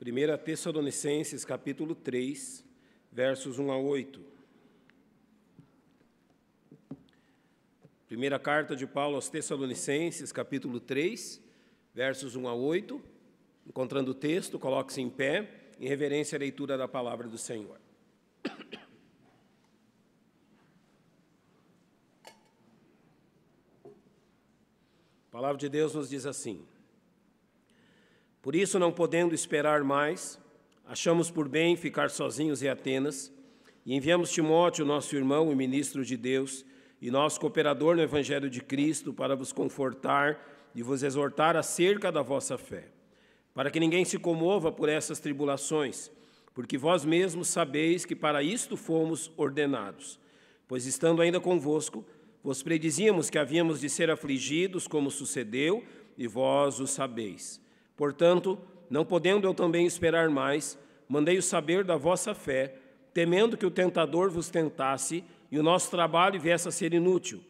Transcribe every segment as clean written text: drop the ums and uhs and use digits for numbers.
1 Tessalonicenses, capítulo 3, versos 1 a 8. Primeira carta de Paulo aos Tessalonicenses, capítulo 3, versos 1 a 8. Encontrando o texto, coloque-se em pé, em reverência à leitura da palavra do Senhor. A palavra de Deus nos diz assim: Por isso, não podendo esperar mais, achamos por bem ficar sozinhos em Atenas e enviamos Timóteo, nosso irmão e ministro de Deus, e nosso cooperador no Evangelho de Cristo, para vos confortar e vos exortar acerca da vossa fé, para que ninguém se comova por essas tribulações, porque vós mesmos sabeis que para isto fomos ordenados, pois estando ainda convosco, vos predizíamos que havíamos de ser afligidos, como sucedeu, e vós o sabeis. Portanto, não podendo eu também esperar mais, mandei-o saber da vossa fé, temendo que o tentador vos tentasse e o nosso trabalho viesse a ser inútil.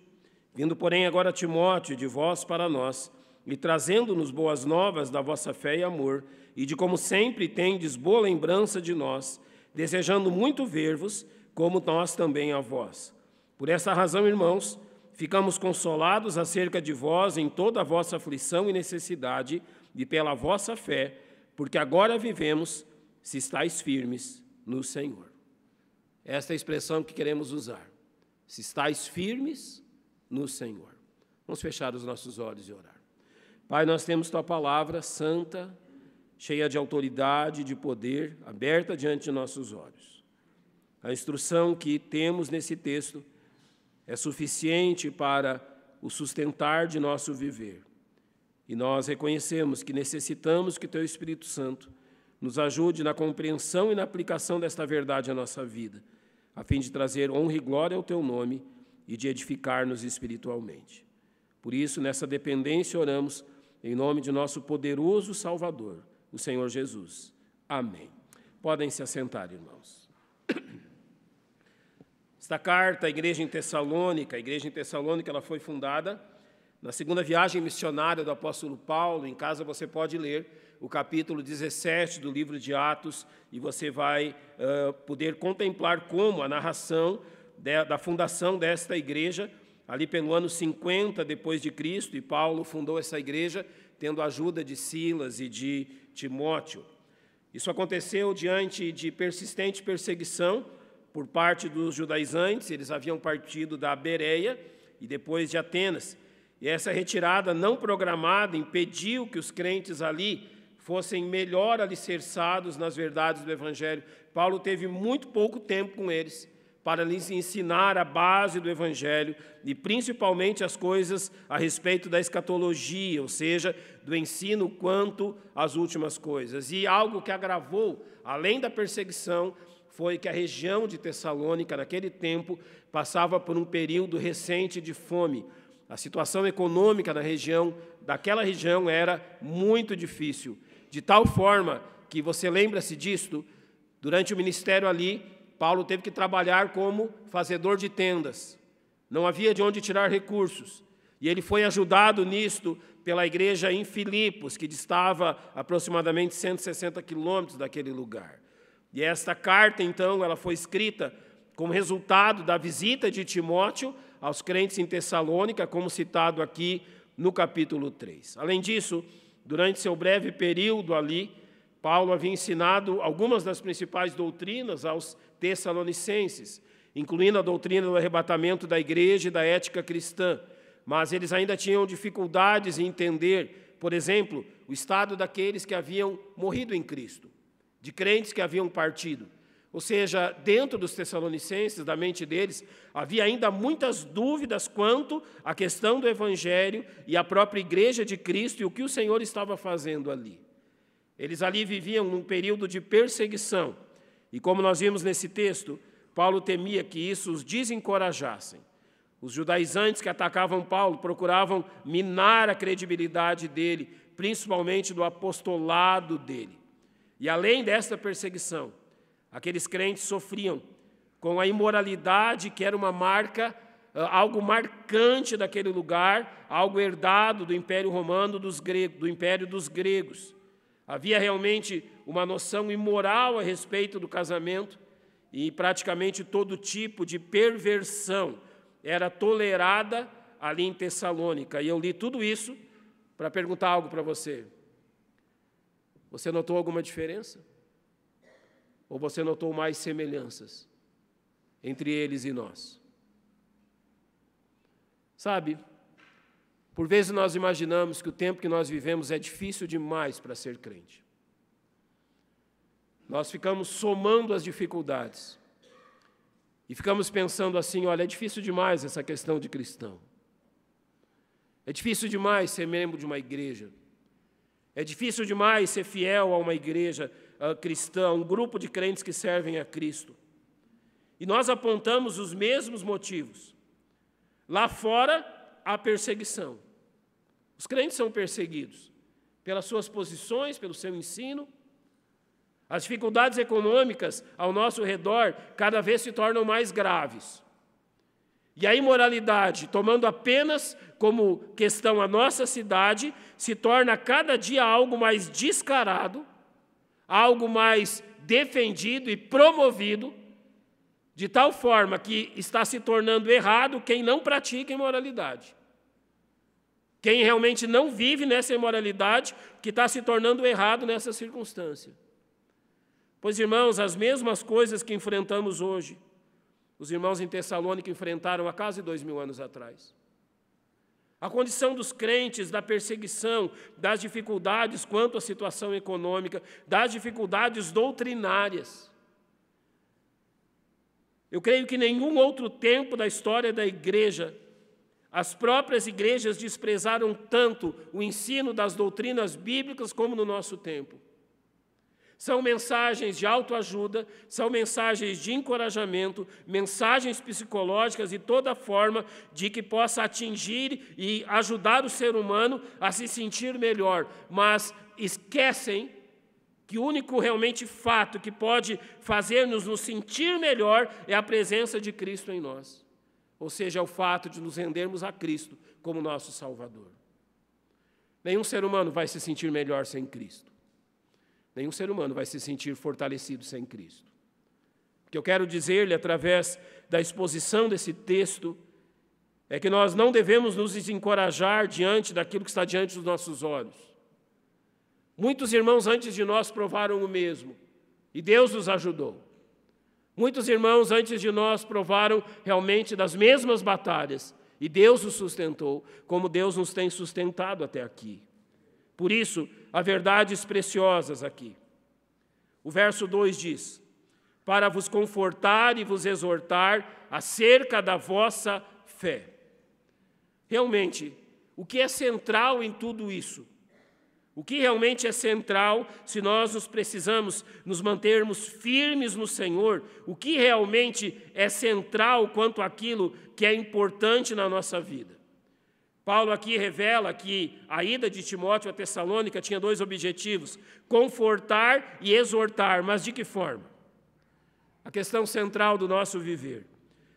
Vindo, porém, agora Timóteo de vós para nós, e trazendo-nos boas novas da vossa fé e amor, e de como sempre tendes boa lembrança de nós, desejando muito ver-vos, como nós também a vós. Por essa razão, irmãos, ficamos consolados acerca de vós em toda a vossa aflição e necessidade, e pela vossa fé, porque agora vivemos, se estáis firmes no Senhor. Esta é a expressão que queremos usar. Se estáis firmes no Senhor. Vamos fechar os nossos olhos e orar. Pai, nós temos Tua palavra santa, cheia de autoridade, de poder, aberta diante de nossos olhos. A instrução que temos nesse texto é suficiente para o sustentar de nosso viver. E nós reconhecemos que necessitamos que Teu Espírito Santo nos ajude na compreensão e na aplicação desta verdade à nossa vida, a fim de trazer honra e glória ao Teu nome e de edificar-nos espiritualmente. Por isso, nessa dependência, oramos em nome de nosso poderoso Salvador, o Senhor Jesus. Amém. Podem se assentar, irmãos. Esta carta à igreja em Tessalônica, ela foi fundada na segunda viagem missionária do apóstolo Paulo. Em casa você pode ler o capítulo 17 do livro de Atos e você vai poder contemplar como a narração da fundação desta igreja, ali pelo ano 50 depois de Cristo, e Paulo fundou essa igreja tendo a ajuda de Silas e de Timóteo. Isso aconteceu diante de persistente perseguição por parte dos judaizantes. Eles haviam partido da Bereia e depois de Atenas. E essa retirada não programada impediu que os crentes ali fossem melhor alicerçados nas verdades do Evangelho. Paulo teve muito pouco tempo com eles para lhes ensinar a base do Evangelho e principalmente as coisas a respeito da escatologia, ou seja, do ensino quanto às últimas coisas. E algo que agravou, além da perseguição, foi que a região de Tessalônica, naquele tempo, passava por um período recente de fome. A situação econômica daquela região era muito difícil, de tal forma que, você lembra-se disto, durante o ministério ali, Paulo teve que trabalhar como fazedor de tendas. Não havia de onde tirar recursos. E ele foi ajudado nisto pela igreja em Filipos, que distava aproximadamente 160 quilômetros daquele lugar. E esta carta, então, ela foi escrita como resultado da visita de Timóteo aos crentes em Tessalônica, como citado aqui no capítulo 3. Além disso, durante seu breve período ali, Paulo havia ensinado algumas das principais doutrinas aos tessalonicenses, incluindo a doutrina do arrebatamento da igreja e da ética cristã. Mas eles ainda tinham dificuldades em entender, por exemplo, o estado daqueles que haviam morrido em Cristo, de crentes que haviam partido. Ou seja, dentro dos tessalonicenses, da mente deles, havia ainda muitas dúvidas quanto à questão do Evangelho e à própria igreja de Cristo e o que o Senhor estava fazendo ali. Eles ali viviam num período de perseguição. E como nós vimos nesse texto, Paulo temia que isso os desencorajassem. Os judaizantes que atacavam Paulo procuravam minar a credibilidade dele, principalmente do apostolado dele. E além desta perseguição, aqueles crentes sofriam com a imoralidade que era uma marca, algo marcante daquele lugar, algo herdado do Império Romano, do Império dos gregos. Havia realmente uma noção imoral a respeito do casamento e praticamente todo tipo de perversão era tolerada ali em Tessalônica. E eu li tudo isso para perguntar algo para você. Você notou alguma diferença? Ou você notou mais semelhanças entre eles e nós? Sabe, por vezes nós imaginamos que o tempo que nós vivemos é difícil demais para ser crente. Nós ficamos somando as dificuldades e ficamos pensando assim, olha, é difícil demais essa questão de cristão. É difícil demais ser membro de uma igreja. É difícil demais ser fiel a uma igreja cristã, a um grupo de crentes que servem a Cristo. E nós apontamos os mesmos motivos. Lá fora, há perseguição. Os crentes são perseguidos pelas suas posições, pelo seu ensino. As dificuldades econômicas ao nosso redor cada vez se tornam mais graves. E a imoralidade, tomando apenas como questão a nossa cidade, se torna cada dia algo mais descarado, algo mais defendido e promovido, de tal forma que está se tornando errado quem não pratica imoralidade. Quem realmente não vive nessa imoralidade, que está se tornando errado nessa circunstância. Pois, irmãos, as mesmas coisas que enfrentamos hoje, os irmãos em Tessalônica enfrentaram há quase 2000 anos atrás. A condição dos crentes, da perseguição, das dificuldades quanto à situação econômica, das dificuldades doutrinárias. Eu creio que nenhum outro tempo da história da igreja, as próprias igrejas desprezaram tanto o ensino das doutrinas bíblicas como no nosso tempo. São mensagens de autoajuda, são mensagens de encorajamento, mensagens psicológicas e toda forma de que possa atingir e ajudar o ser humano a se sentir melhor, mas esquecem que o único realmente fato que pode fazer-nos nos sentir melhor é a presença de Cristo em nós, ou seja, o fato de nos rendermos a Cristo como nosso Salvador. Nenhum ser humano vai se sentir melhor sem Cristo. Nenhum ser humano vai se sentir fortalecido sem Cristo. O que eu quero dizer-lhe, através da exposição desse texto, é que nós não devemos nos desencorajar diante daquilo que está diante dos nossos olhos. Muitos irmãos antes de nós provaram o mesmo, e Deus nos ajudou. Muitos irmãos antes de nós provaram realmente das mesmas batalhas, e Deus os sustentou, como Deus nos tem sustentado até aqui. Por isso, há verdades preciosas aqui. O verso 2 diz: para vos confortar e vos exortar acerca da vossa fé. Realmente, o que é central em tudo isso? O que realmente é central se nós precisamos nos mantermos firmes no Senhor? O que realmente é central quanto àquilo que é importante na nossa vida? Paulo aqui revela que a ida de Timóteo a Tessalônica tinha dois objetivos: confortar e exortar. Mas de que forma? A questão central do nosso viver,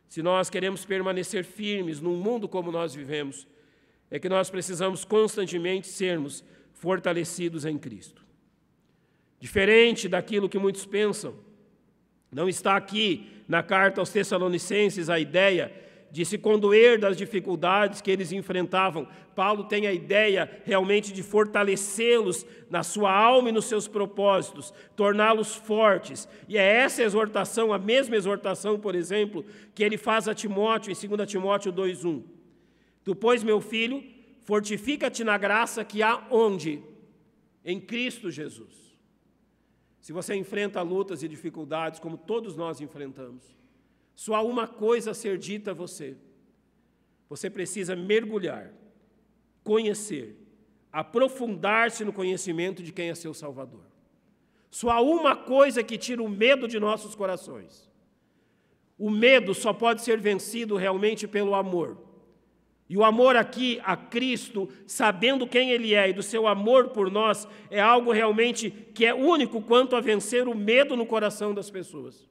se nós queremos permanecer firmes num mundo como nós vivemos, é que nós precisamos constantemente sermos fortalecidos em Cristo. Diferente daquilo que muitos pensam, não está aqui na carta aos Tessalonicenses a ideia de se condoer das dificuldades que eles enfrentavam. Paulo tem a ideia realmente de fortalecê-los na sua alma e nos seus propósitos, torná-los fortes. E é essa exortação, a mesma exortação, por exemplo, que ele faz a Timóteo, em 2 Timóteo 2:1. Tu, pois, meu filho, fortifica-te na graça que há onde? Em Cristo Jesus. Se você enfrenta lutas e dificuldades, como todos nós enfrentamos, só há uma coisa a ser dita a você. Você precisa mergulhar, conhecer, aprofundar-se no conhecimento de quem é seu Salvador. Só há uma coisa que tira o medo de nossos corações. O medo só pode ser vencido realmente pelo amor. E o amor aqui a Cristo, sabendo quem Ele é e do seu amor por nós, é algo realmente que é único quanto a vencer o medo no coração das pessoas.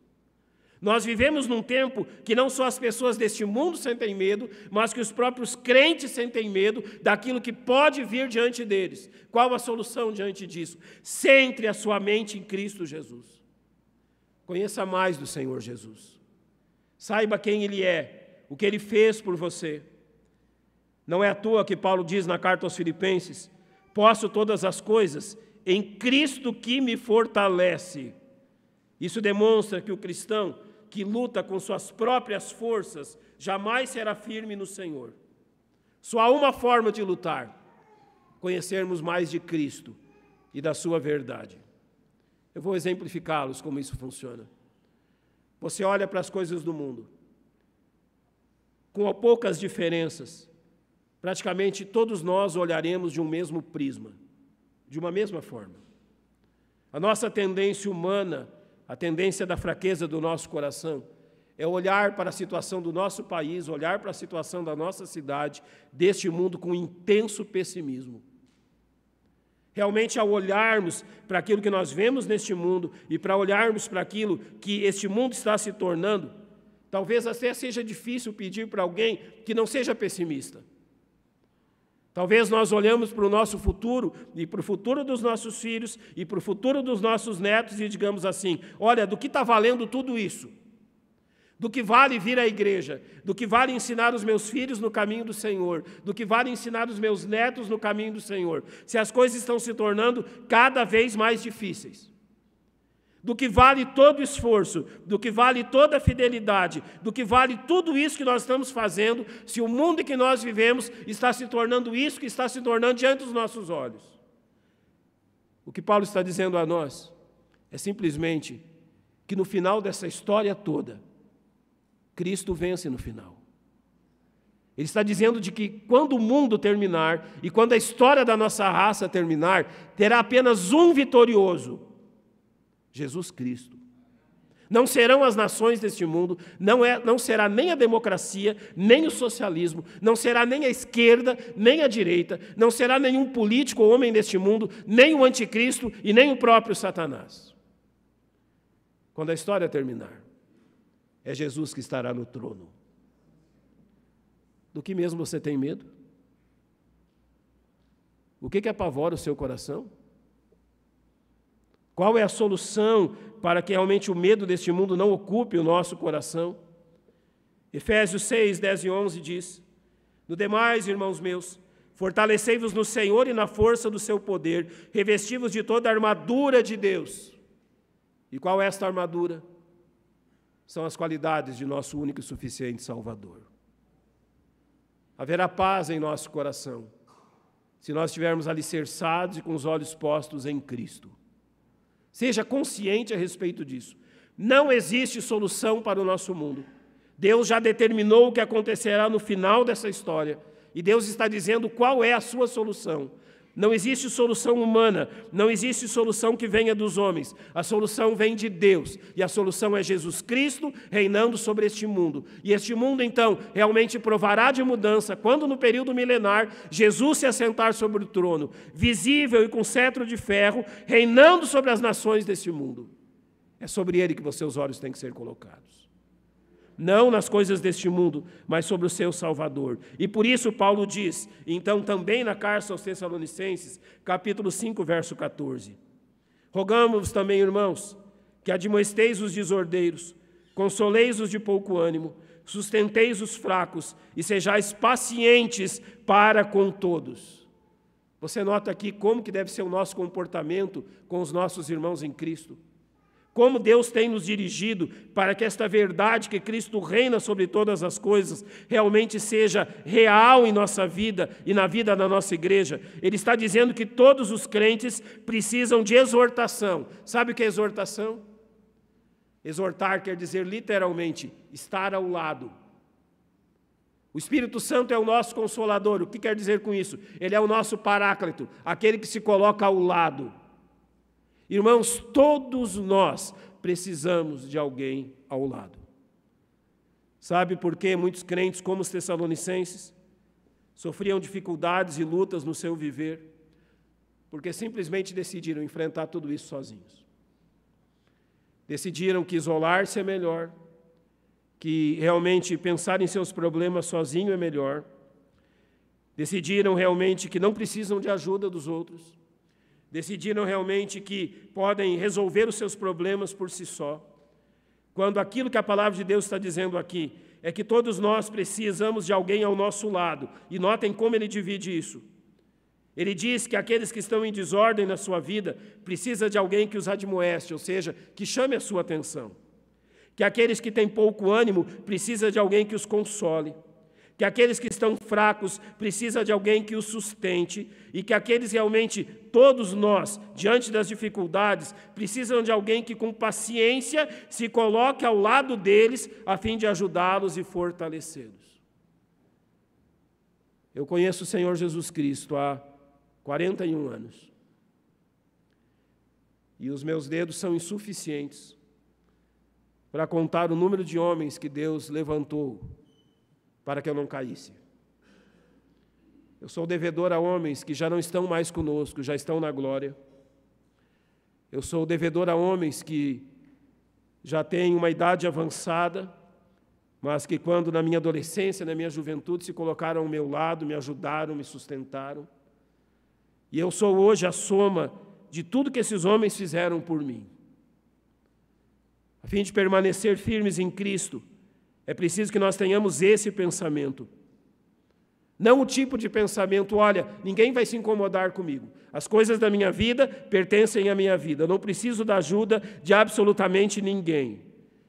Nós vivemos num tempo que não só as pessoas deste mundo sentem medo, mas que os próprios crentes sentem medo daquilo que pode vir diante deles. Qual a solução diante disso? Centre a sua mente em Cristo Jesus. Conheça mais do Senhor Jesus. Saiba quem Ele é, o que Ele fez por você. Não é à toa que Paulo diz na carta aos Filipenses: posso todas as coisas em Cristo que me fortalece. Isso demonstra que o cristão que luta com suas próprias forças jamais será firme no Senhor. Só há uma forma de lutar: conhecermos mais de Cristo e da sua verdade. Eu vou exemplificá-los como isso funciona. Você olha para as coisas do mundo, com poucas diferenças, praticamente todos nós olharemos de um mesmo prisma, de uma mesma forma. A nossa tendência humana, a tendência da fraqueza do nosso coração, é olhar para a situação do nosso país, olhar para a situação da nossa cidade, deste mundo, com intenso pessimismo. Realmente, ao olharmos para aquilo que nós vemos neste mundo e para olharmos para aquilo que este mundo está se tornando, talvez até seja difícil pedir para alguém que não seja pessimista. Talvez nós olhamos para o nosso futuro e para o futuro dos nossos filhos e para o futuro dos nossos netos e digamos assim: olha, do que está valendo tudo isso? Do que vale vir à igreja? Do que vale ensinar os meus filhos no caminho do Senhor? Do que vale ensinar os meus netos no caminho do Senhor? Se as coisas estão se tornando cada vez mais difíceis. Do que vale todo o esforço, do que vale toda a fidelidade, do que vale tudo isso que nós estamos fazendo, se o mundo em que nós vivemos está se tornando isso que está se tornando diante dos nossos olhos. O que Paulo está dizendo a nós é simplesmente que no final dessa história toda, Cristo vence no final. Ele está dizendo de que quando o mundo terminar e quando a história da nossa raça terminar, terá apenas um vitorioso: Jesus Cristo. Não serão as nações deste mundo, não será nem a democracia, nem o socialismo, não será nem a esquerda, nem a direita, não será nenhum político ou homem deste mundo, nem o anticristo e nem o próprio Satanás. Quando a história terminar, é Jesus que estará no trono. Do que mesmo você tem medo? O que apavora o seu coração? Qual é a solução para que realmente o medo deste mundo não ocupe o nosso coração? Efésios 6, 10 e 11 diz: no demais, irmãos meus, fortalecei-vos no Senhor e na força do seu poder, revesti-vos de toda a armadura de Deus. E qual é esta armadura? São as qualidades de nosso único e suficiente Salvador. Haverá paz em nosso coração, se nós estivermos alicerçados e com os olhos postos em Cristo. Seja consciente a respeito disso. Não existe solução para o nosso mundo. Deus já determinou o que acontecerá no final dessa história. E Deus está dizendo qual é a sua solução. Não existe solução humana, não existe solução que venha dos homens. A solução vem de Deus. E a solução é Jesus Cristo reinando sobre este mundo. E este mundo, então, realmente provará de mudança quando, no período milenar, Jesus se assentar sobre o trono, visível e com cetro de ferro, reinando sobre as nações deste mundo. É sobre ele que seus olhos têm que ser colocados. Não nas coisas deste mundo, mas sobre o seu Salvador. E por isso Paulo diz, então também na carta aos Tessalonicenses, capítulo 5, verso 14: rogamos também, irmãos, que admoesteis os desordeiros, consoleis os de pouco ânimo, sustenteis os fracos e sejais pacientes para com todos. Você nota aqui como que deve ser o nosso comportamento com os nossos irmãos em Cristo? Como Deus tem nos dirigido para que esta verdade que Cristo reina sobre todas as coisas realmente seja real em nossa vida e na vida da nossa igreja. Ele está dizendo que todos os crentes precisam de exortação. Sabe o que é exortação? Exortar quer dizer literalmente estar ao lado. O Espírito Santo é o nosso consolador. O que quer dizer com isso? Ele é o nosso paráclito, aquele que se coloca ao lado. Irmãos, todos nós precisamos de alguém ao lado. Sabe por que muitos crentes, como os tessalonicenses, sofriam dificuldades e lutas no seu viver? Porque simplesmente decidiram enfrentar tudo isso sozinhos. Decidiram que isolar-se é melhor, que realmente pensar em seus problemas sozinho é melhor. Decidiram realmente que não precisam de ajuda dos outros. Decidiram realmente que podem resolver os seus problemas por si só. Quando aquilo que a palavra de Deus está dizendo aqui é que todos nós precisamos de alguém ao nosso lado. E notem como ele divide isso. Ele diz que aqueles que estão em desordem na sua vida precisam de alguém que os admoeste, ou seja, que chame a sua atenção. Que aqueles que têm pouco ânimo precisam de alguém que os console. Que aqueles que estão fracos precisam de alguém que os sustente. E que aqueles realmente, todos nós, diante das dificuldades, precisam de alguém que com paciência se coloque ao lado deles a fim de ajudá-los e fortalecê-los. Eu conheço o Senhor Jesus Cristo há 41 anos. E os meus dedos são insuficientes para contar o número de homens que Deus levantou para que eu não caísse. Eu sou devedor a homens que já não estão mais conosco, já estão na glória. Eu sou devedor a homens que já têm uma idade avançada, mas que quando na minha adolescência, na minha juventude, se colocaram ao meu lado, me ajudaram, me sustentaram. E eu sou hoje a soma de tudo que esses homens fizeram por mim. A fim de permanecer firmes em Cristo, é preciso que nós tenhamos esse pensamento. Não o tipo de pensamento, olha, ninguém vai se incomodar comigo. As coisas da minha vida pertencem à minha vida. Eu não preciso da ajuda de absolutamente ninguém.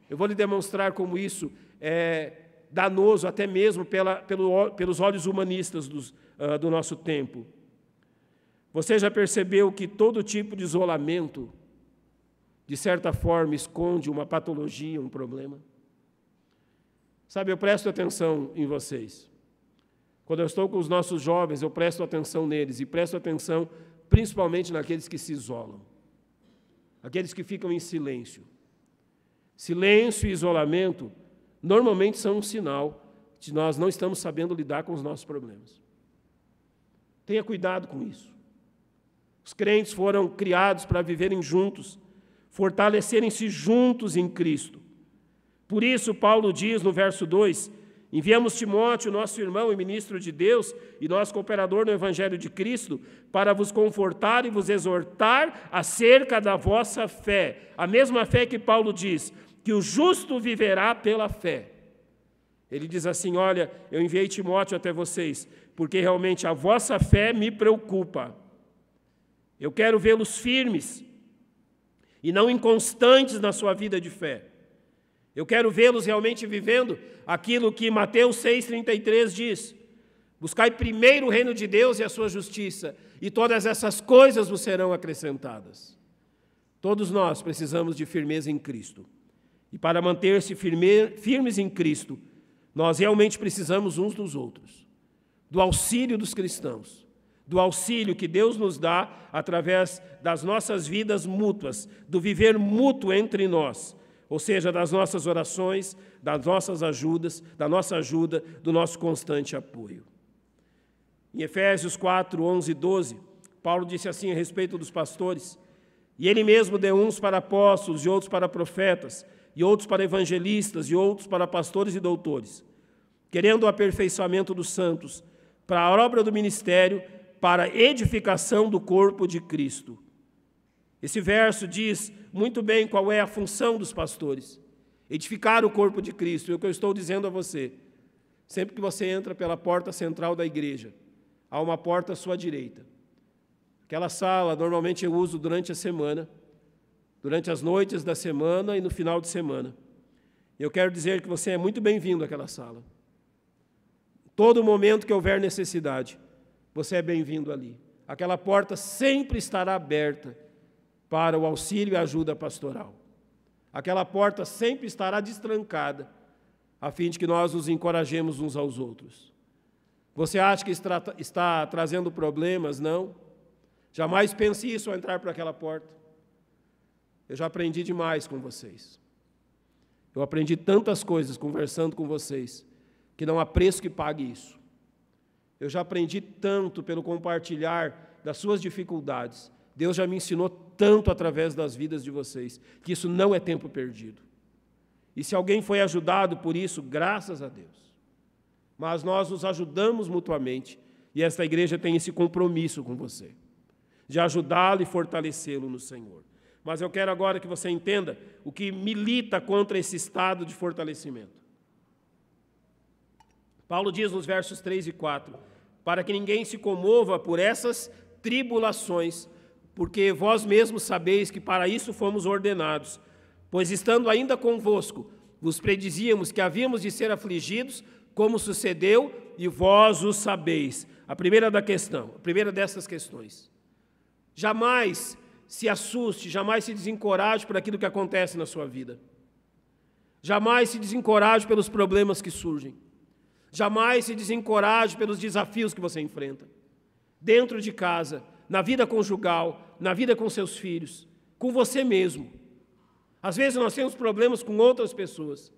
Eu vou lhe demonstrar como isso é danoso, até mesmo pelos olhos humanistas do nosso tempo. Você já percebeu que todo tipo de isolamento, de certa forma, esconde uma patologia, um problema? Sabe, eu presto atenção em vocês. Quando eu estou com os nossos jovens, eu presto atenção neles e presto atenção principalmente naqueles que se isolam, aqueles que ficam em silêncio. Silêncio e isolamento normalmente são um sinal de nós não estamos sabendo lidar com os nossos problemas. Tenha cuidado com isso. Os crentes foram criados para viverem juntos, fortalecerem-se juntos em Cristo. Por isso, Paulo diz no verso 2, enviamos Timóteo, nosso irmão e ministro de Deus, e nosso cooperador no Evangelho de Cristo, para vos confortar e vos exortar acerca da vossa fé. A mesma fé que Paulo diz, que o justo viverá pela fé. Ele diz assim, olha, eu enviei Timóteo até vocês, porque realmente a vossa fé me preocupa. Eu quero vê-los firmes e não inconstantes na sua vida de fé. Eu quero vê-los realmente vivendo aquilo que Mateus 6,33 diz. Buscai primeiro o reino de Deus e a sua justiça, e todas essas coisas vos serão acrescentadas. Todos nós precisamos de firmeza em Cristo. E para manter-se firmes em Cristo, nós realmente precisamos uns dos outros. Do auxílio dos cristãos. Do auxílio que Deus nos dá através das nossas vidas mútuas, do viver mútuo entre nós, ou seja, das nossas orações, das nossas ajudas, da nossa ajuda, do nosso constante apoio. Em Efésios 4, 11 e 12, Paulo disse assim a respeito dos pastores, e ele mesmo deu uns para apóstolos, e outros para profetas, e outros para evangelistas, e outros para pastores e doutores, querendo o aperfeiçoamento dos santos, para a obra do ministério, para a edificação do corpo de Cristo. Esse verso diz muito bem qual é a função dos pastores. Edificar o corpo de Cristo. É o que eu estou dizendo a você. Sempre que você entra pela porta central da igreja, há uma porta à sua direita. Aquela sala, normalmente eu uso durante a semana, durante as noites da semana e no final de semana. Eu quero dizer que você é muito bem-vindo àquela sala. Todo momento que houver necessidade, você é bem-vindo ali. Aquela porta sempre estará aberta para o auxílio e ajuda pastoral. Aquela porta sempre estará destrancada, a fim de que nós nos encorajemos uns aos outros. Você acha que está trazendo problemas? Não. Jamais pense isso ao entrar por aquela porta. Eu já aprendi demais com vocês. Eu aprendi tantas coisas conversando com vocês, que não há preço que pague isso. Eu já aprendi tanto pelo compartilhar das suas dificuldades. Deus já me ensinou tanto através das vidas de vocês, que isso não é tempo perdido. E se alguém foi ajudado por isso, graças a Deus. Mas nós nos ajudamos mutuamente, e esta igreja tem esse compromisso com você, de ajudá-lo e fortalecê-lo no Senhor. Mas eu quero agora que você entenda o que milita contra esse estado de fortalecimento. Paulo diz nos versos 3 e 4, para que ninguém se comova por essas tribulações, porque vós mesmos sabeis que para isso fomos ordenados, pois estando ainda convosco, vos predizíamos que havíamos de ser afligidos, como sucedeu, e vós o sabeis. A primeira dessas questões. Jamais se assuste, jamais se desencoraje por aquilo que acontece na sua vida. Jamais se desencoraje pelos problemas que surgem. Jamais se desencoraje pelos desafios que você enfrenta. Dentro de casa, na vida conjugal, na vida com seus filhos, com você mesmo. Às vezes nós temos problemas com outras pessoas.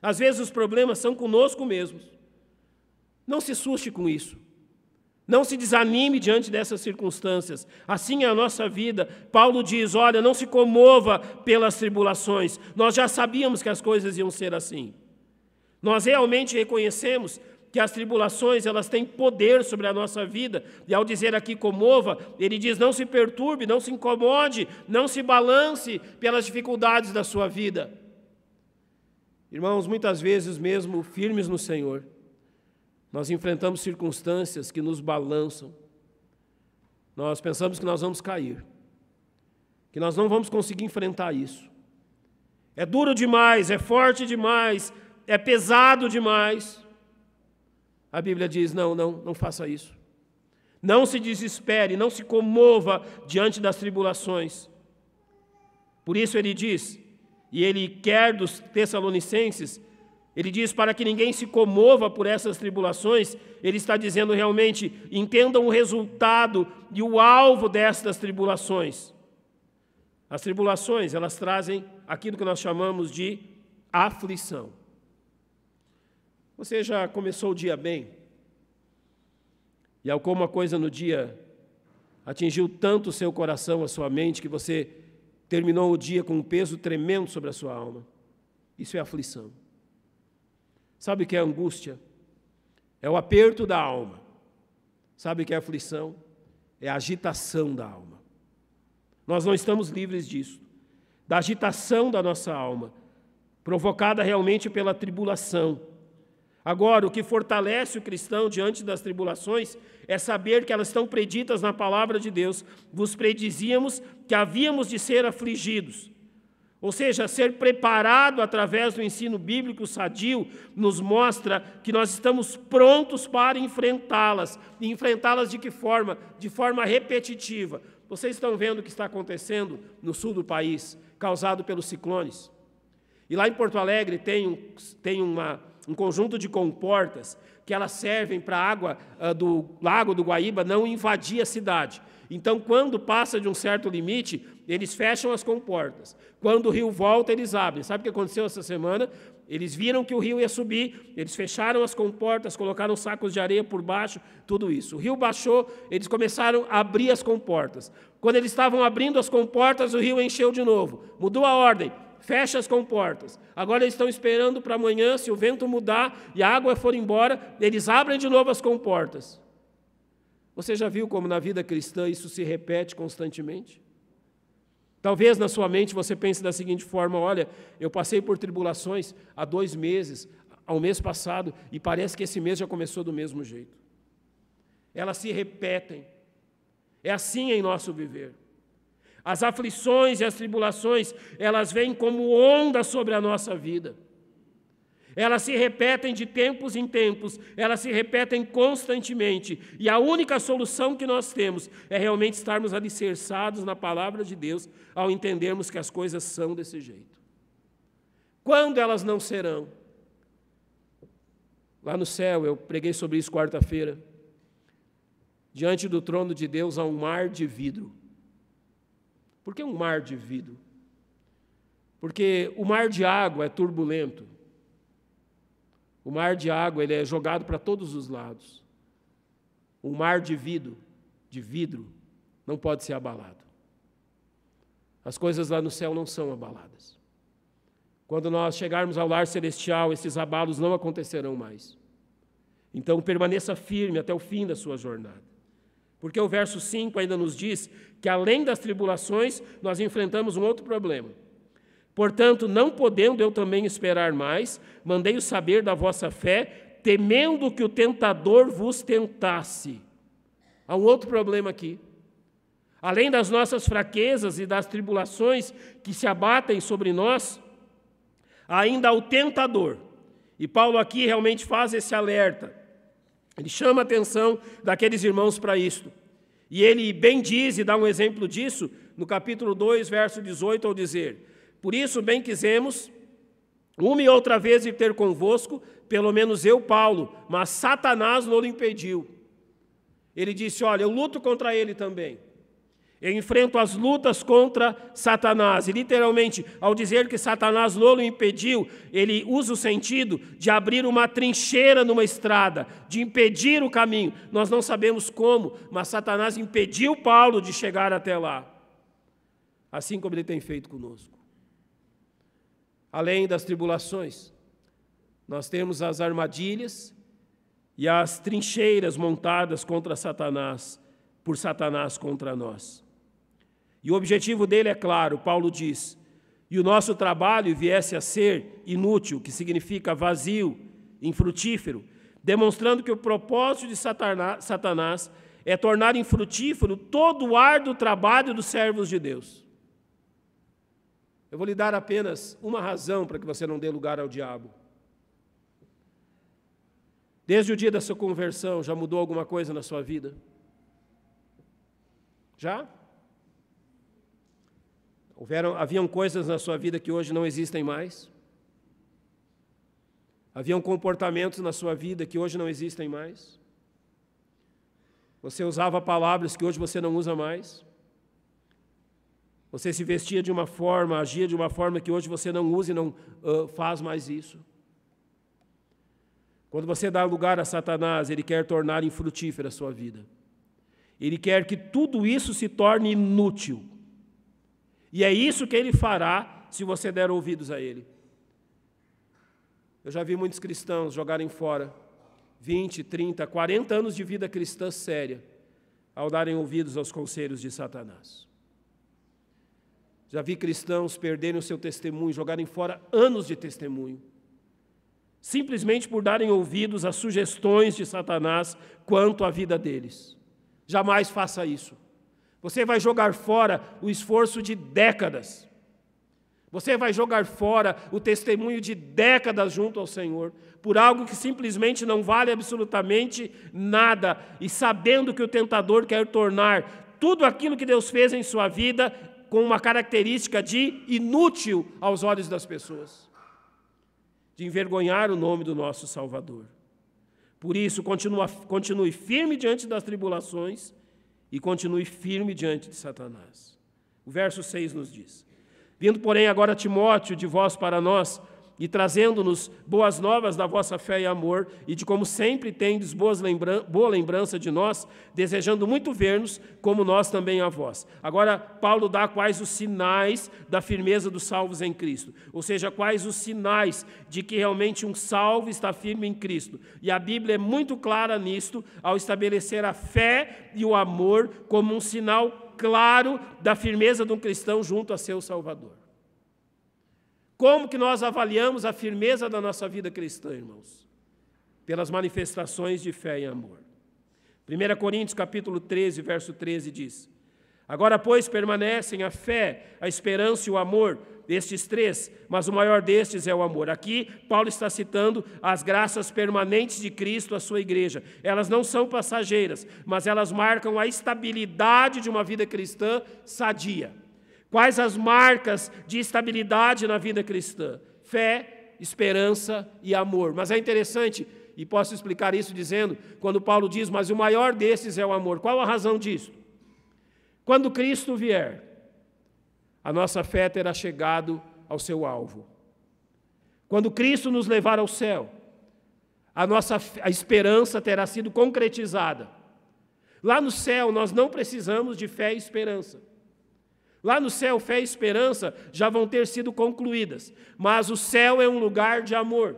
Às vezes os problemas são conosco mesmos. Não se assuste com isso. Não se desanime diante dessas circunstâncias. Assim é a nossa vida. Paulo diz, olha, não se comova pelas tribulações. Nós já sabíamos que as coisas iam ser assim. Nós realmente reconhecemos que as tribulações, elas têm poder sobre a nossa vida. E ao dizer aqui comova, ele diz, não se perturbe, não se incomode, não se balance pelas dificuldades da sua vida. Irmãos, muitas vezes mesmo firmes no Senhor, nós enfrentamos circunstâncias que nos balançam. Nós pensamos que nós vamos cair, que nós não vamos conseguir enfrentar isso. É duro demais, é forte demais, é pesado demais. A Bíblia diz, não faça isso. Não se desespere, não se comova diante das tribulações. Por isso ele diz, e ele quer dos Tessalonicenses, ele diz para que ninguém se comova por essas tribulações, ele está dizendo realmente, entendam o resultado e o alvo destas tribulações. As tribulações, elas trazem aquilo que nós chamamos de aflição. Você já começou o dia bem? E alguma coisa no dia atingiu tanto o seu coração, a sua mente, que você terminou o dia com um peso tremendo sobre a sua alma. Isso é aflição. Sabe o que é angústia? É o aperto da alma. Sabe o que é aflição? É a agitação da alma. Nós não estamos livres disso, da agitação da nossa alma, provocada realmente pela tribulação. Agora, o que fortalece o cristão diante das tribulações é saber que elas estão preditas na palavra de Deus. Vos predizíamos que havíamos de ser afligidos. Ou seja, ser preparado através do ensino bíblico sadio nos mostra que nós estamos prontos para enfrentá-las. E enfrentá-las de que forma? De forma repetitiva. Vocês estão vendo o que está acontecendo no sul do país, causado pelos ciclones. E lá em Porto Alegre tem um conjunto de comportas que elas servem para a água do Lago do Guaíba não invadir a cidade. Então, quando passa de um certo limite, eles fecham as comportas. Quando o rio volta, eles abrem. Sabe o que aconteceu essa semana? Eles viram que o rio ia subir, eles fecharam as comportas, colocaram sacos de areia por baixo, tudo isso. O rio baixou, eles começaram a abrir as comportas. Quando eles estavam abrindo as comportas, o rio encheu de novo. Mudou a ordem. Fecha as comportas. Agora eles estão esperando para amanhã, se o vento mudar e a água for embora, eles abrem de novo as comportas. Você já viu como na vida cristã isso se repete constantemente? Talvez na sua mente você pense da seguinte forma, olha, eu passei por tribulações há 2 meses, ao mês passado, e parece que esse mês já começou do mesmo jeito. Elas se repetem. É assim em nosso viver. As aflições e as tribulações, elas vêm como ondas sobre a nossa vida. Elas se repetem de tempos em tempos, elas se repetem constantemente. E a única solução que nós temos é realmente estarmos alicerçados na palavra de Deus ao entendermos que as coisas são desse jeito. Quando elas não serão? Lá no céu, eu preguei sobre isso quarta-feira. Diante do trono de Deus há um mar de vidro. Por que um mar de vidro? Porque o mar de água é turbulento. O mar de água ele é jogado para todos os lados. O mar de vidro, não pode ser abalado. As coisas lá no céu não são abaladas. Quando nós chegarmos ao lar celestial, esses abalos não acontecerão mais. Então permaneça firme até o fim da sua jornada. Porque o verso 5 ainda nos diz que além das tribulações, nós enfrentamos um outro problema. Portanto, não podendo eu também esperar mais, mandei-o saber da vossa fé, temendo que o tentador vos tentasse. Há um outro problema aqui. Além das nossas fraquezas e das tribulações que se abatem sobre nós, ainda há o tentador. E Paulo aqui realmente faz esse alerta. Ele chama a atenção daqueles irmãos para isto. E ele bem diz e dá um exemplo disso no capítulo 2, verso 18, ao dizer: por isso bem quisemos, uma e outra vez, ir ter convosco, pelo menos eu, Paulo, mas Satanás não o impediu. Ele disse: olha, eu luto contra ele também. Eu enfrento as lutas contra Satanás. E literalmente, ao dizer que Satanás não o impediu, ele usa o sentido de abrir uma trincheira numa estrada, de impedir o caminho. Nós não sabemos como, mas Satanás impediu Paulo de chegar até lá. Assim como ele tem feito conosco. Além das tribulações, nós temos as armadilhas e as trincheiras montadas contra Satanás, por Satanás contra nós. E o objetivo dele é claro, Paulo diz: e o nosso trabalho viesse a ser inútil, que significa vazio, infrutífero, demonstrando que o propósito de Satanás é tornar infrutífero todo o árduo trabalho dos servos de Deus. Eu vou lhe dar apenas uma razão para que você não dê lugar ao diabo. Desde o dia da sua conversão, já mudou alguma coisa na sua vida? Já? Haviam coisas na sua vida que hoje não existem mais? Haviam comportamentos na sua vida que hoje não existem mais? Você usava palavras que hoje você não usa mais? Você se vestia de uma forma, agia de uma forma que hoje você não usa e não faz mais isso? Quando você dá lugar a Satanás, ele quer tornar infrutífera a sua vida. Ele quer que tudo isso se torne inútil. E é isso que ele fará se você der ouvidos a ele. Eu já vi muitos cristãos jogarem fora 20, 30, 40 anos de vida cristã séria ao darem ouvidos aos conselhos de Satanás. Já vi cristãos perderem o seu testemunho, jogarem fora anos de testemunho, simplesmente por darem ouvidos às sugestões de Satanás quanto à vida deles. Jamais faça isso. Você vai jogar fora o esforço de décadas. Você vai jogar fora o testemunho de décadas junto ao Senhor, por algo que simplesmente não vale absolutamente nada, e sabendo que o tentador quer tornar tudo aquilo que Deus fez em sua vida com uma característica de inútil aos olhos das pessoas, de envergonhar o nome do nosso Salvador. Por isso, continue firme diante das tribulações e continue firme diante de Satanás. O verso 6 nos diz: vindo, porém, agora Timóteo de vós para nós, e trazendo-nos boas novas da vossa fé e amor, e de como sempre tendes boa lembrança de nós, desejando muito ver-nos, como nós também a vós. Agora, Paulo dá quais os sinais da firmeza dos salvos em Cristo, ou seja, quais os sinais de que realmente um salvo está firme em Cristo. E a Bíblia é muito clara nisto, ao estabelecer a fé e o amor como um sinal claro da firmeza de um cristão junto a seu Salvador. Como que nós avaliamos a firmeza da nossa vida cristã, irmãos? Pelas manifestações de fé e amor. 1 Coríntios capítulo 13, verso 13 diz: agora, pois, permanecem a fé, a esperança e o amor, estes três, mas o maior destes é o amor. Aqui, Paulo está citando as graças permanentes de Cristo à sua igreja. Elas não são passageiras, mas elas marcam a estabilidade de uma vida cristã sadia. Quais as marcas de estabilidade na vida cristã? Fé, esperança e amor. Mas é interessante, e posso explicar isso dizendo, quando Paulo diz, mas o maior desses é o amor. Qual a razão disso? Quando Cristo vier, a nossa fé terá chegado ao seu alvo. Quando Cristo nos levar ao céu, a esperança terá sido concretizada. Lá no céu, nós não precisamos de fé e esperança. Lá no céu, fé e esperança já vão ter sido concluídas, mas o céu é um lugar de amor.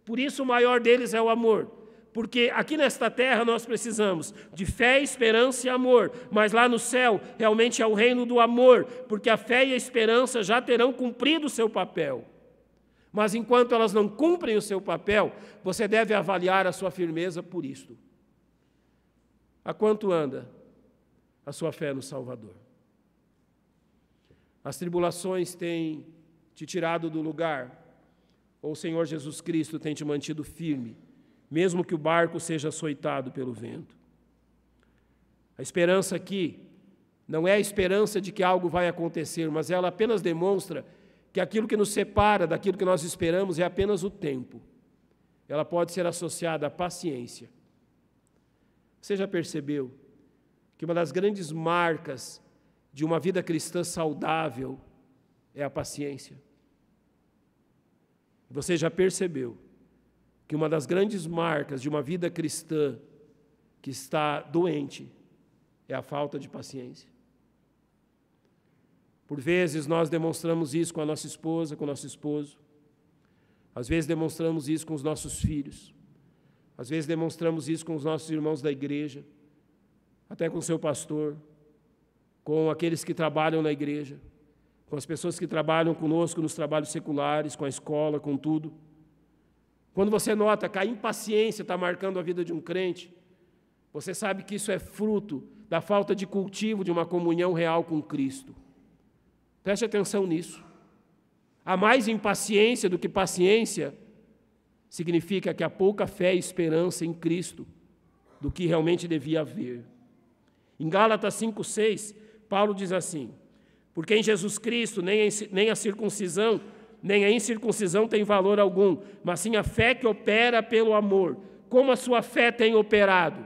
Por isso o maior deles é o amor. Porque aqui nesta terra nós precisamos de fé, esperança e amor, mas lá no céu realmente é o reino do amor, porque a fé e a esperança já terão cumprido o seu papel. Mas enquanto elas não cumprem o seu papel, você deve avaliar a sua firmeza por isto. A quanto anda a sua fé no Salvador? As tribulações têm te tirado do lugar, ou o Senhor Jesus Cristo tem te mantido firme, mesmo que o barco seja açoitado pelo vento? A esperança aqui não é a esperança de que algo vai acontecer, mas ela apenas demonstra que aquilo que nos separa daquilo que nós esperamos é apenas o tempo. Ela pode ser associada à paciência. Você já percebeu que uma das grandes marcas de uma vida cristã saudável é a paciência? Você já percebeu que uma das grandes marcas de uma vida cristã que está doente é a falta de paciência? Por vezes nós demonstramos isso com a nossa esposa, com o nosso esposo. Às vezes demonstramos isso com os nossos filhos. Às vezes demonstramos isso com os nossos irmãos da igreja, até com o seu pastor, com aqueles que trabalham na igreja, com as pessoas que trabalham conosco nos trabalhos seculares, com a escola, com tudo. Quando você nota que a impaciência está marcando a vida de um crente, você sabe que isso é fruto da falta de cultivo de uma comunhão real com Cristo. Preste atenção nisso. Há mais impaciência do que paciência, significa que há pouca fé e esperança em Cristo do que realmente devia haver. Em Gálatas 5:6, Paulo diz assim: porque em Jesus Cristo nem a circuncisão, nem a incircuncisão tem valor algum, mas sim a fé que opera pelo amor. Como a sua fé tem operado?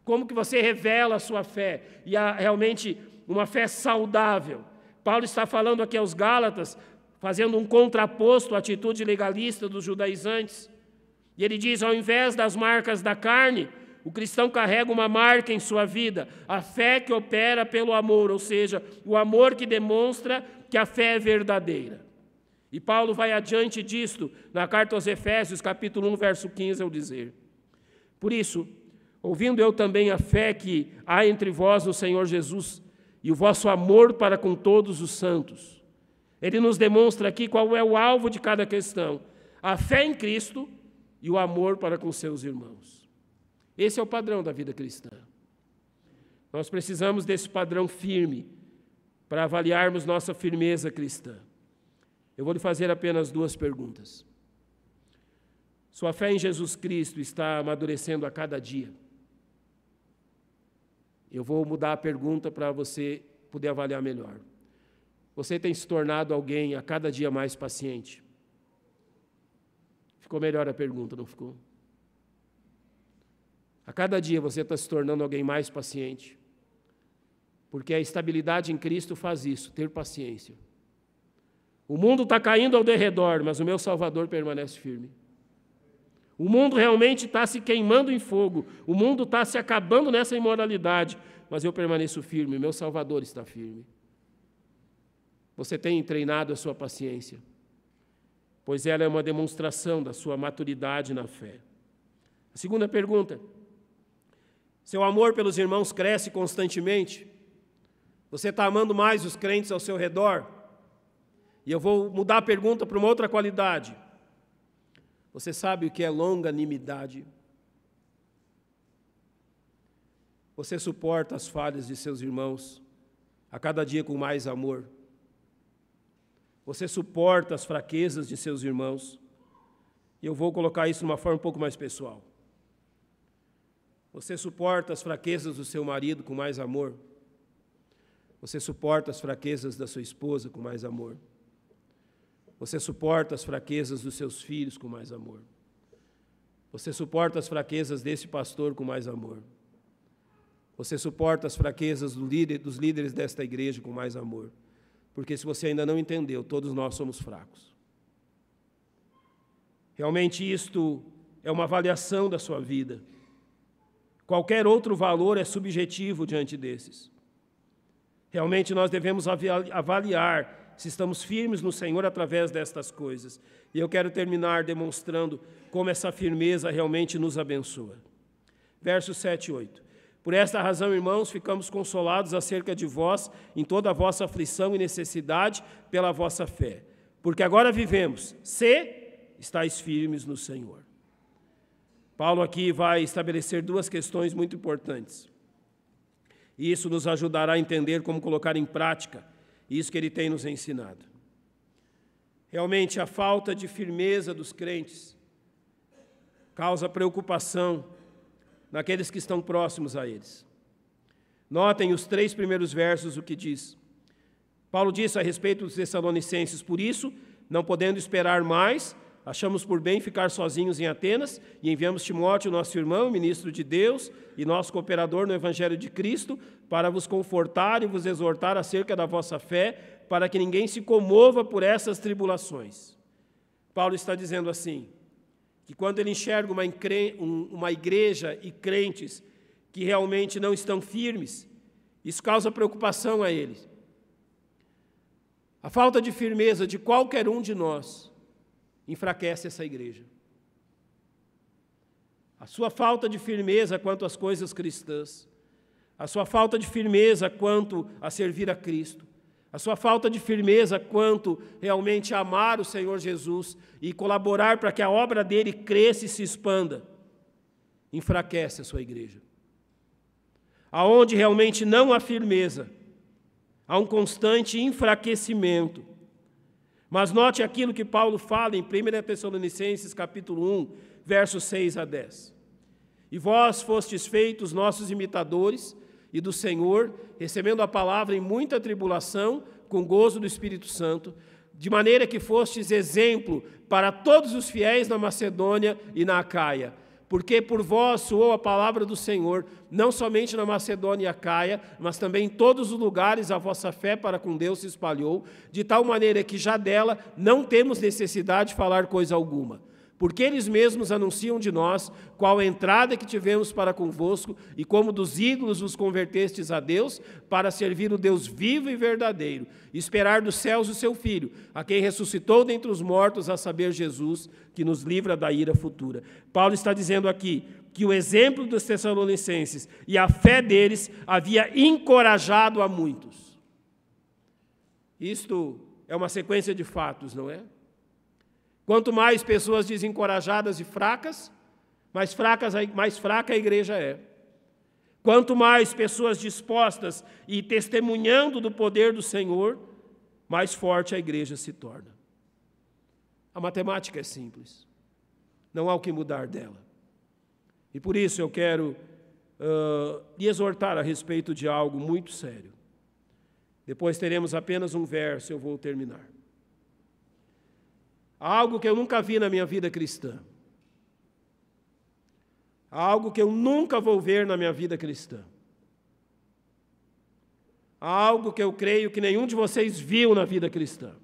Como que você revela a sua fé? E há realmente uma fé saudável. Paulo está falando aqui aos Gálatas, fazendo um contraposto à atitude legalista dos judaizantes. E ele diz, ao invés das marcas da carne, o cristão carrega uma marca em sua vida, a fé que opera pelo amor, ou seja, o amor que demonstra que a fé é verdadeira. E Paulo vai adiante disto na carta aos Efésios, capítulo 1, verso 15, ao dizer: por isso, ouvindo eu também a fé que há entre vós no Senhor Jesus e o vosso amor para com todos os santos. Ele nos demonstra aqui qual é o alvo de cada questão: a fé em Cristo e o amor para com seus irmãos. Esse é o padrão da vida cristã. Nós precisamos desse padrão firme para avaliarmos nossa firmeza cristã. Eu vou lhe fazer apenas 2 perguntas. Sua fé em Jesus Cristo está amadurecendo a cada dia? Eu vou mudar a pergunta para você poder avaliar melhor. Você tem se tornado alguém a cada dia mais paciente? Ficou melhor a pergunta, não ficou? A cada dia você está se tornando alguém mais paciente. Porque a estabilidade em Cristo faz isso, ter paciência. O mundo está caindo ao derredor, mas o meu Salvador permanece firme. O mundo realmente está se queimando em fogo. O mundo está se acabando nessa imoralidade. Mas eu permaneço firme, meu Salvador está firme. Você tem treinado a sua paciência, pois ela é uma demonstração da sua maturidade na fé. A segunda pergunta: seu amor pelos irmãos cresce constantemente? Você está amando mais os crentes ao seu redor? E eu vou mudar a pergunta para uma outra qualidade. Você sabe o que é longanimidade? Você suporta as falhas de seus irmãos a cada dia com mais amor? Você suporta as fraquezas de seus irmãos? E eu vou colocar isso de uma forma um pouco mais pessoal. Você suporta as fraquezas do seu marido com mais amor? Você suporta as fraquezas da sua esposa com mais amor? Você suporta as fraquezas dos seus filhos com mais amor? Você suporta as fraquezas desse pastor com mais amor? Você suporta as fraquezas dos líderes desta igreja com mais amor? Porque se você ainda não entendeu, todos nós somos fracos. Realmente isto é uma avaliação da sua vida. Qualquer outro valor é subjetivo diante desses. Realmente nós devemos avaliar se estamos firmes no Senhor através destas coisas. E eu quero terminar demonstrando como essa firmeza realmente nos abençoa. Versos 7 e 8. Por esta razão, irmãos, ficamos consolados acerca de vós em toda a vossa aflição e necessidade pela vossa fé. Porque agora vivemos, se estáis firmes no Senhor. Paulo aqui vai estabelecer duas questões muito importantes. E isso nos ajudará a entender como colocar em prática isso que ele tem nos ensinado. Realmente, a falta de firmeza dos crentes causa preocupação naqueles que estão próximos a eles. Notem os 3 primeiros versos o que diz. Paulo disse a respeito dos Tessalonicenses: por isso, não podendo esperar mais, achamos por bem ficar sozinhos em Atenas e enviamos Timóteo, nosso irmão, ministro de Deus e nosso cooperador no Evangelho de Cristo, para vos confortar e vos exortar acerca da vossa fé, para que ninguém se comova por essas tribulações. Paulo está dizendo assim, que quando ele enxerga uma igreja e crentes que realmente não estão firmes, isso causa preocupação a ele. A falta de firmeza de qualquer um de nós enfraquece essa igreja. A sua falta de firmeza quanto às coisas cristãs, a sua falta de firmeza quanto a servir a Cristo, a sua falta de firmeza quanto realmente a amar o Senhor Jesus e colaborar para que a obra dele cresça e se expanda, enfraquece a sua igreja. Aonde realmente não há firmeza, há um constante enfraquecimento. Mas note aquilo que Paulo fala em 1 Tessalonicenses capítulo 1, versos 6 a 10. E vós fostes feitos nossos imitadores e do Senhor, recebendo a palavra em muita tribulação, com gozo do Espírito Santo, de maneira que fostes exemplo para todos os fiéis na Macedônia e na Acaia. Porque por vós soou a palavra do Senhor, não somente na Macedônia e Acaia, mas também em todos os lugares a vossa fé para com Deus se espalhou, de tal maneira que já dela não temos necessidade de falar coisa alguma. Porque eles mesmos anunciam de nós qual a entrada que tivemos para convosco e como dos ídolos vos convertestes a Deus para servir o Deus vivo e verdadeiro, e esperar dos céus o seu Filho, a quem ressuscitou dentre os mortos, a saber Jesus, que nos livra da ira futura. Paulo está dizendo aqui que o exemplo dos Tessalonicenses e a fé deles havia encorajado a muitos. Isto é uma sequência de fatos, não é? Quanto mais pessoas desencorajadas e fracas, mais fraca a igreja é. Quanto mais pessoas dispostas e testemunhando do poder do Senhor, mais forte a igreja se torna. A matemática é simples. Não há o que mudar dela. E por isso eu quero lhe exortar a respeito de algo muito sério. Depois teremos apenas um verso, eu vou terminar. Algo que eu nunca vi na minha vida cristã. Algo que eu nunca vou ver na minha vida cristã. Algo que eu creio que nenhum de vocês viu na vida cristã.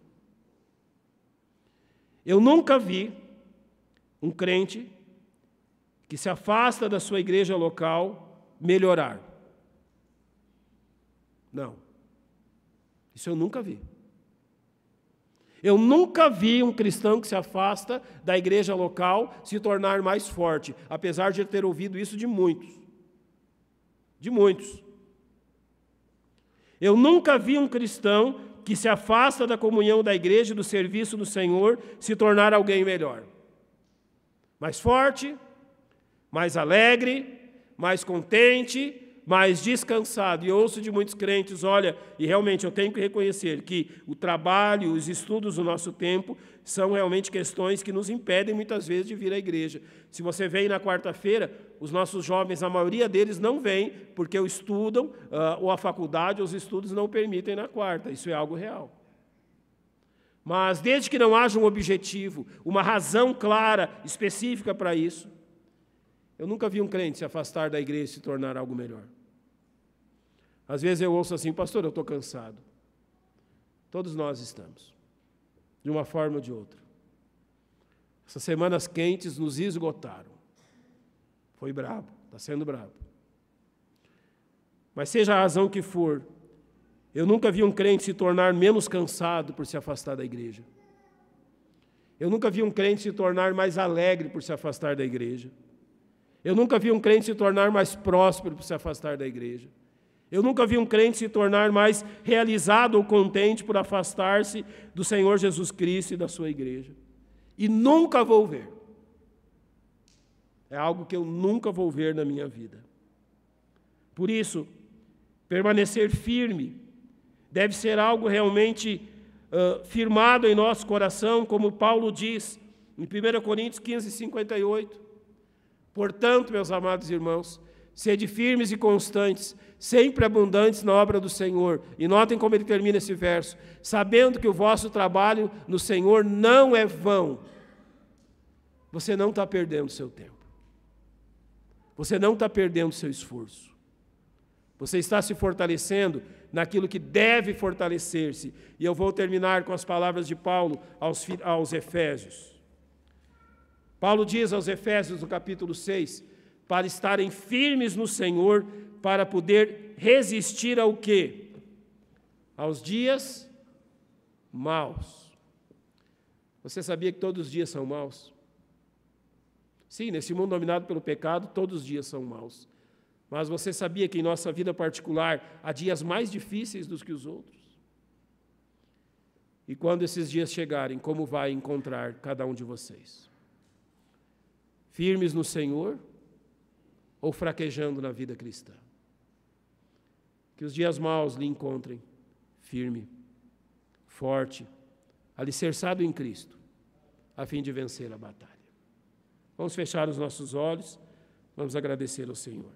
Eu nunca vi um crente que se afasta da sua igreja local melhorar. Não. Isso eu nunca vi. Eu nunca vi um cristão que se afasta da igreja local se tornar mais forte, apesar de ter ouvido isso de muitos. De muitos. Eu nunca vi um cristão que se afasta da comunhão da igreja e do serviço do Senhor se tornar alguém melhor. Mais forte, mais alegre, mais contente, mais descansado. E eu ouço de muitos crentes, olha, e realmente eu tenho que reconhecer que o trabalho, os estudos do nosso tempo são realmente questões que nos impedem muitas vezes de vir à igreja. Se você vem na quarta-feira, os nossos jovens, a maioria deles não vem porque ou estudam, ou a faculdade, ou os estudos não permitem na quarta. Isso é algo real. Mas desde que não haja um objetivo, uma razão clara, específica para isso, eu nunca vi um crente se afastar da igreja e se tornar algo melhor. Às vezes eu ouço assim, pastor, eu estou cansado. Todos nós estamos, de uma forma ou de outra. Essas semanas quentes nos esgotaram. Foi brabo, está sendo brabo. Mas seja a razão que for, Eu nunca vi um crente se tornar menos cansado por se afastar da igreja. Eu nunca vi um crente se tornar mais alegre por se afastar da igreja. Eu nunca vi um crente se tornar mais próspero por se afastar da igreja. Eu nunca vi um crente se tornar mais realizado ou contente por afastar-se do Senhor Jesus Cristo e da sua igreja. E nunca vou ver. É algo que eu nunca vou ver na minha vida. Por isso, permanecer firme deve ser algo realmente firmado em nosso coração, como Paulo diz em 1 Coríntios 15, 58. Portanto, meus amados irmãos, sede firmes e constantes, sempre abundantes na obra do Senhor. E notem como ele termina esse verso. Sabendo que o vosso trabalho no Senhor não é vão. Você não está perdendo seu tempo. Você não está perdendo seu esforço. Você está se fortalecendo naquilo que deve fortalecer-se. E eu vou terminar com as palavras de Paulo aos Efésios. Paulo diz aos Efésios, no capítulo 6, para estarem firmes no Senhor, para poder resistir ao quê? Aos dias maus. Você sabia que todos os dias são maus? Sim, nesse mundo dominado pelo pecado, todos os dias são maus. Mas você sabia que em nossa vida particular há dias mais difíceis do que os outros? E quando esses dias chegarem, como vai encontrar cada um de vocês? Firmes no Senhor ou fraquejando na vida cristã? Que os dias maus lhe encontrem firme, forte, alicerçado em Cristo, a fim de vencer a batalha. Vamos fechar os nossos olhos, vamos agradecer ao Senhor.